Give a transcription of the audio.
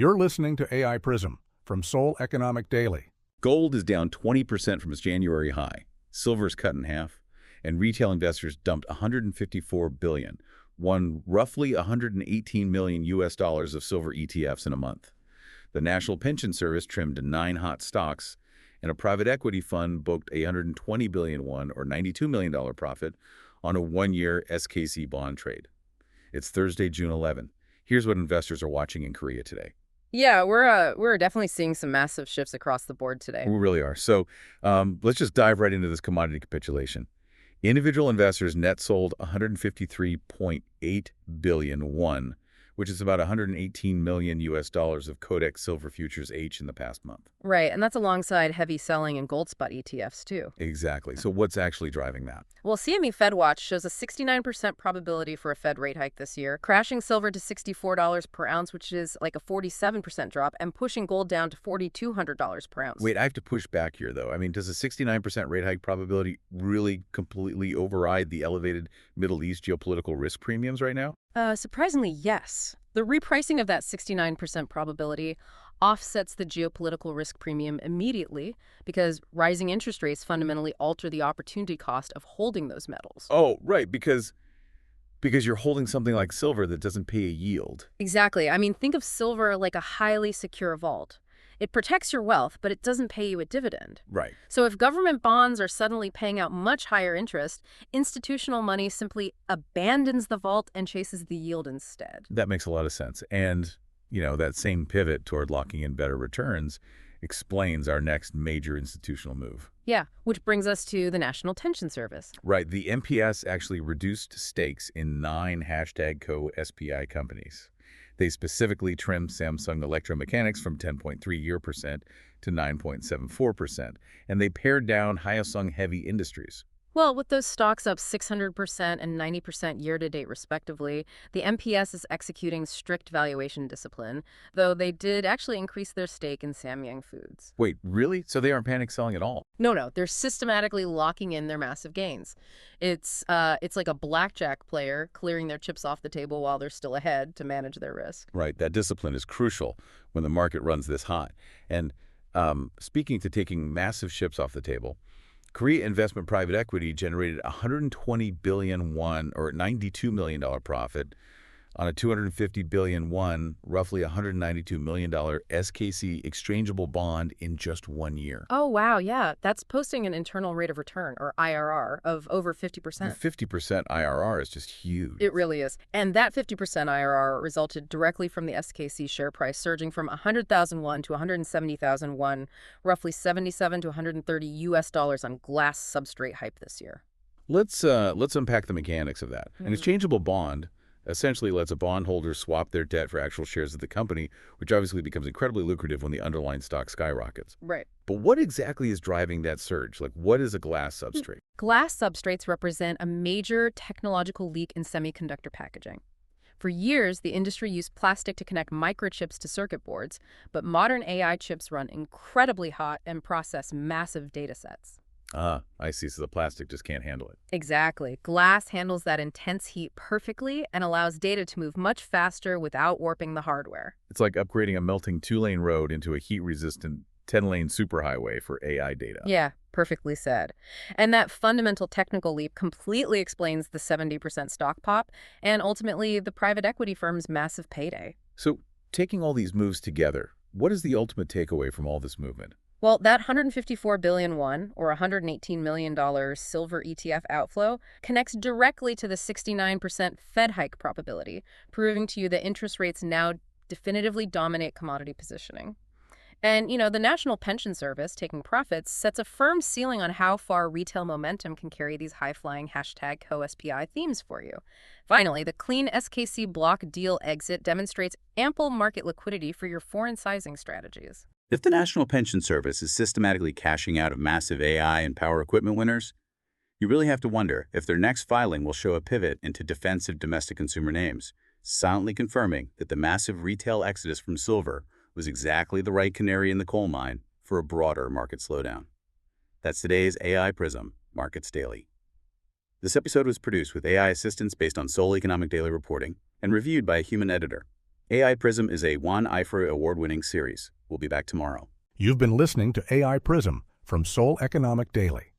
You're listening to AI PRISM from Seoul Economic Daily. Gold is down 20% from its January high. Silver's cut in half, and retail investors dumped $154 billion, won roughly $118 million of silver ETFs in a month. The National Pension Service trimmed 9 hot stocks, and a private equity fund booked a $120 billion or $92 million profit on a one-year SKC bond trade. It's Thursday, June 11. Here's what investors are watching in Korea today. Yeah, we're definitely seeing some massive shifts across the board today. We really are. So let's just dive right into this commodity capitulation. Individual investors net sold 153.8 billion won, which is about $118 million of Codex Silver Futures H in the past month. Right, and that's alongside heavy selling in gold spot ETFs too. Exactly. So what's actually driving that? Well, CME FedWatch shows a 69% probability for a Fed rate hike this year, crashing silver to $64 per ounce, which is like a 47% drop, and pushing gold down to $4,200 per ounce. Wait, I have to push back here, though. I mean, does a 69% rate hike probability really completely override the elevated Middle East geopolitical risk premiums right now? Surprisingly, yes. The repricing of that 69% probability offsets the geopolitical risk premium immediately because rising interest rates fundamentally alter the opportunity cost of holding those metals. Oh, right, because you're holding something like silver that doesn't pay a yield. Exactly. I mean, think of silver like a highly secure vault. It protects your wealth, but it doesn't pay you a dividend. Right. So if government bonds are suddenly paying out much higher interest, institutional money simply abandons the vault and chases the yield instead. That makes a lot of sense. And, that same pivot toward locking in better returns explains our next major institutional move. Yeah, which brings us to the National Pension Service. Right. The NPS actually reduced stakes in 9 #KOSPI companies. They specifically trimmed Samsung Electro-Mechanics from 10.3% to 9.74%, and they pared down Hyosung Heavy Industries. Well, with those stocks up 600% and 90% year-to-date respectively, the NPS is executing strict valuation discipline, though they did actually increase their stake in Samyang Foods. Wait, really? So they aren't panic selling at all? No, they're systematically locking in their massive gains. It's like a blackjack player clearing their chips off the table while they're still ahead to manage their risk. Right, that discipline is crucial when the market runs this hot. And speaking to taking massive chips off the table, Korea Investment Private Equity generated 120 billion won, or $92 million profit, on a 250 billion won, roughly $192 million SKC exchangeable bond in just 1 year. Oh, wow, yeah. That's posting an internal rate of return, or IRR, of over 50%. 50% IRR is just huge. It really is. And that 50% IRR resulted directly from the SKC share price surging from 100,000 won to 170,000 won, roughly $77 to $130 on glass substrate hype this year. Let's unpack the mechanics of that. An exchangeable bond essentially lets a bondholder swap their debt for actual shares of the company, which obviously becomes incredibly lucrative when the underlying stock skyrockets. Right. But what exactly is driving that surge? Like, what is a glass substrate? Glass substrates represent a major technological leak in semiconductor packaging. For years, the industry used plastic to connect microchips to circuit boards, but modern AI chips run incredibly hot and process massive data sets. Ah, I see. So the plastic just can't handle it. Exactly. Glass handles that intense heat perfectly and allows data to move much faster without warping the hardware. It's like upgrading a melting 2-lane road into a heat-resistant 10-lane superhighway for AI data. Yeah, perfectly said. And that fundamental technical leap completely explains the 70% stock pop and ultimately the private equity firm's massive payday. So taking all these moves together, what is the ultimate takeaway from all this movement? Well, that 154 billion won, or $118 million silver ETF outflow, connects directly to the 69% Fed hike probability, proving to you that interest rates now definitively dominate commodity positioning. And, the National Pension Service, taking profits, sets a firm ceiling on how far retail momentum can carry these high-flying #KOSPI themes for you. Finally, the clean SKC block deal exit demonstrates ample market liquidity for your foreign sizing strategies. If the National Pension Service is systematically cashing out of massive AI and power equipment winners, you really have to wonder if their next filing will show a pivot into defensive domestic consumer names, silently confirming that the massive retail exodus from silver was exactly the right canary in the coal mine for a broader market slowdown. That's today's AI PRISM Markets Daily. This episode was produced with AI assistance based on Seoul Economic Daily reporting and reviewed by a human editor. AI PRISM is a Juan Ifrey award-winning series. We'll be back tomorrow. You've been listening to AI PRISM from Seoul Economic Daily.